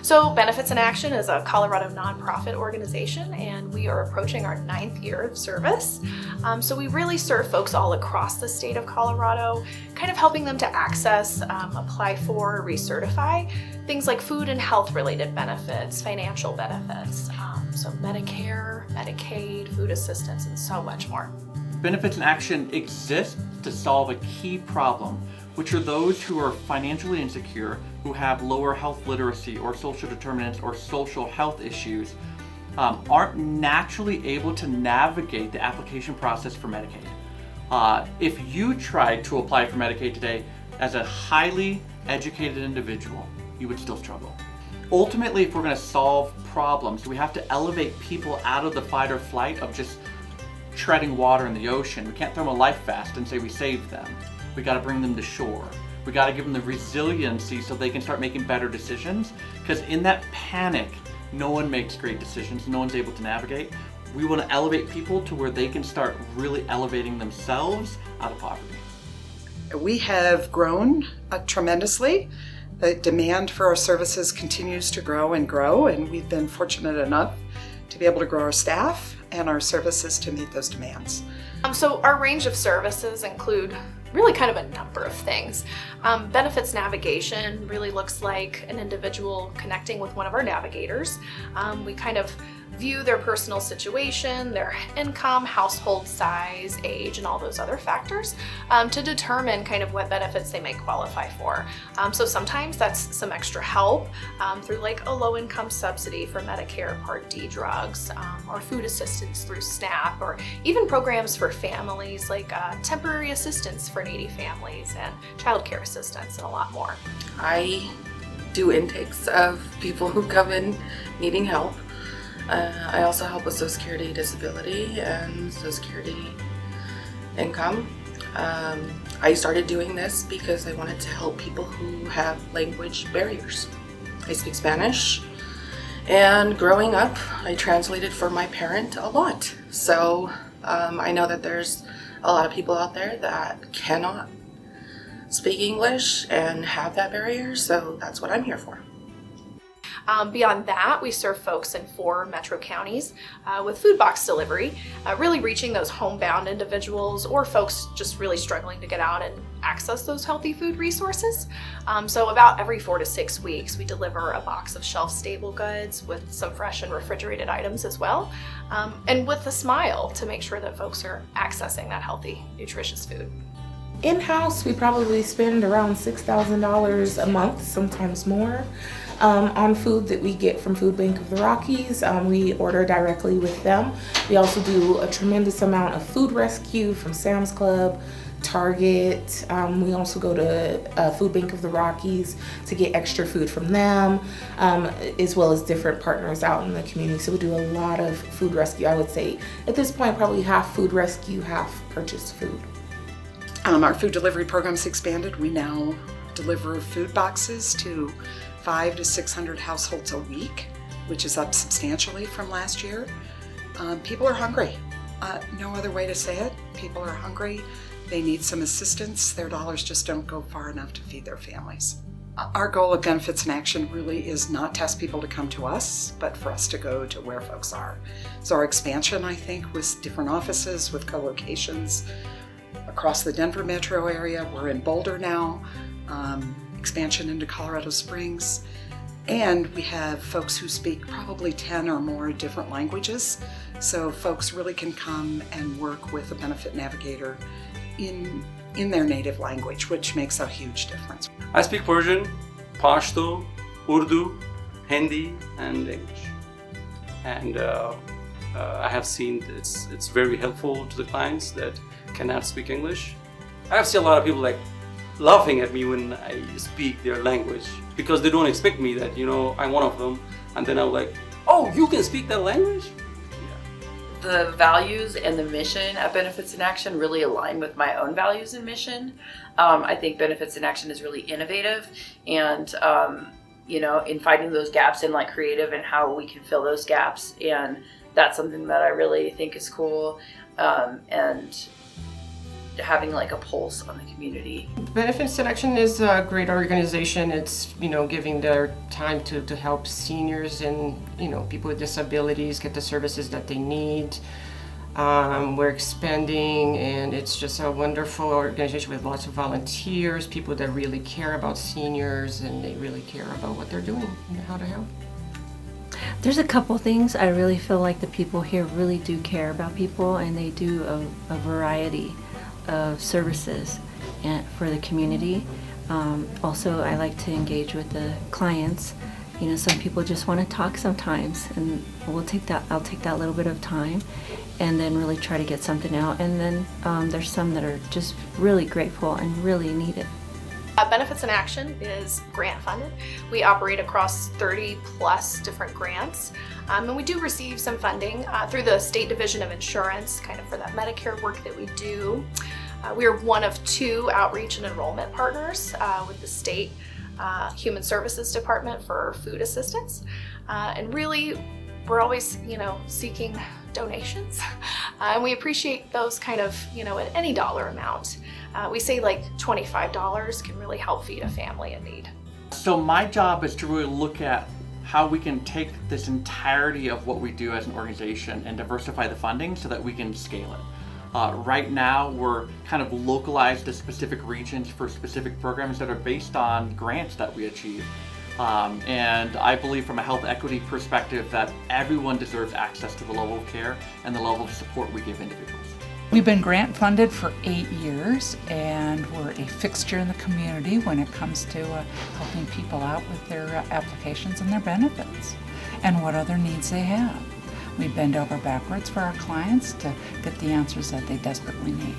So Benefits in Action is a Colorado nonprofit organization, and we are approaching our 9th year of service. So we really serve folks all across the state of Colorado, kind of helping them to access, apply for, recertify things like food and health related benefits, financial benefits, so Medicare, Medicaid, food assistance, and so much more. Benefits in Action exists to solve a key problem, which are those who are financially insecure, who have lower health literacy or social determinants or social health issues, aren't naturally able to navigate the application process for Medicaid. If you tried to apply for Medicaid today as a highly educated individual, you would still struggle. Ultimately, if we're going to solve problems, we have to elevate people out of the fight or flight of just treading water in the ocean. We can't throw them a life vest and say we saved them. We got to bring them to shore. We got to give them the resiliency so they can start making better decisions, because in that panic, no one makes great decisions. No one's able to navigate. We want to elevate people to where they can start really elevating themselves out of poverty. We have grown tremendously. The demand for our services continues to grow, and we've been fortunate enough to be able to grow our staff and our services to meet those demands. So our range of services include really kind of a number of things. Benefits navigation really looks like an individual connecting with one of our navigators. We kind of view their personal situation, their income, household size, age, and all those other factors to determine kind of what benefits they may qualify for. So sometimes that's some extra help through like a low-income subsidy for Medicare Part D drugs, or food assistance through SNAP, or even programs for families like temporary assistance for needy families and childcare assistance, and a lot more. I do intakes of people who come in needing help. I also help with Social Security disability and Social Security income. I started doing this because I wanted to help people who have language barriers. I speak Spanish, and growing up, I translated for my parent a lot. So I know that there's a lot of people out there that cannot speak English and have that barrier, so that's what I'm here for. Beyond that, we serve folks in 4 metro counties with food box delivery, really reaching those homebound individuals or folks just really struggling to get out and access those healthy food resources. So about every 4 to 6 weeks, we deliver a box of shelf-stable goods with some fresh and refrigerated items as well, and with a smile to make sure that folks are accessing that healthy, nutritious food. In-house, we probably spend around $6,000 a month, sometimes more, on food that we get from Food Bank of the Rockies. We order directly with them. We also do a tremendous amount of food rescue from Sam's Club, Target. We also go to Food Bank of the Rockies to get extra food from them, as well as different partners out in the community. So we do a lot of food rescue. I would say at this point, probably half food rescue, half purchased food. Our food delivery program's expanded. We now deliver food boxes to 500 to 600 households a week, which is up substantially from last year. People are hungry. No other way to say it. People are hungry. They need some assistance. Their dollars just don't go far enough to feed their families. Our goal of Benefits in Action really is not to ask people to come to us, but for us to go to where folks are. So our expansion, I think, with different offices, with co-locations across the Denver metro area. We're in Boulder now, expansion into Colorado Springs, and we have folks who speak probably 10 or more different languages, so folks really can come and work with a benefit navigator in their native language, which makes a huge difference. I speak Persian, Pashto, Urdu, Hindi, and English, and I have seen it's very helpful to the clients that cannot speak English. I have seen a lot of people like laughing at me when I speak their language because they don't expect me that, I'm one of them. And then I'm like, oh, you can speak that language? Yeah. The values and the mission at Benefits in Action really align with my own values and mission. I think Benefits in Action is really innovative and, in finding those gaps and like creative and how we can fill those gaps. And that's something that I really think is cool. And having like a pulse on the community. Benefits in Action is a great organization. It's, giving their time to help seniors and, people with disabilities get the services that they need. We're expanding, and it's just a wonderful organization with lots of volunteers, people that really care about seniors, and they really care about what they're doing and how to help. There's a couple things I really feel like the people here really do care about people, and they do a variety of services for the community. Also, I like to engage with the clients. Some people just want to talk sometimes, and I'll take that little bit of time and then really try to get something out. And then there's some that are just really grateful and really need it. Benefits in Action is grant funded. We operate across 30 plus different grants, and we do receive some funding through the State Division of Insurance, kind of for that Medicare work that we do. We are one of 2 outreach and enrollment partners with the State Human Services Department for food assistance, and really we're always seeking donations, and we appreciate those kind of at any dollar amount. We say like $25 can really help feed a family in need. So my job is to really look at how we can take this entirety of what we do as an organization and diversify the funding so that we can scale it. Right now, we're kind of localized to specific regions for specific programs that are based on grants that we achieve. And I believe from a health equity perspective that everyone deserves access to the level of care and the level of support we give individuals. We've been grant funded for 8 years, and we're a fixture in the community when it comes to helping people out with their applications and their benefits and what other needs they have. We bend over backwards for our clients to get the answers that they desperately need.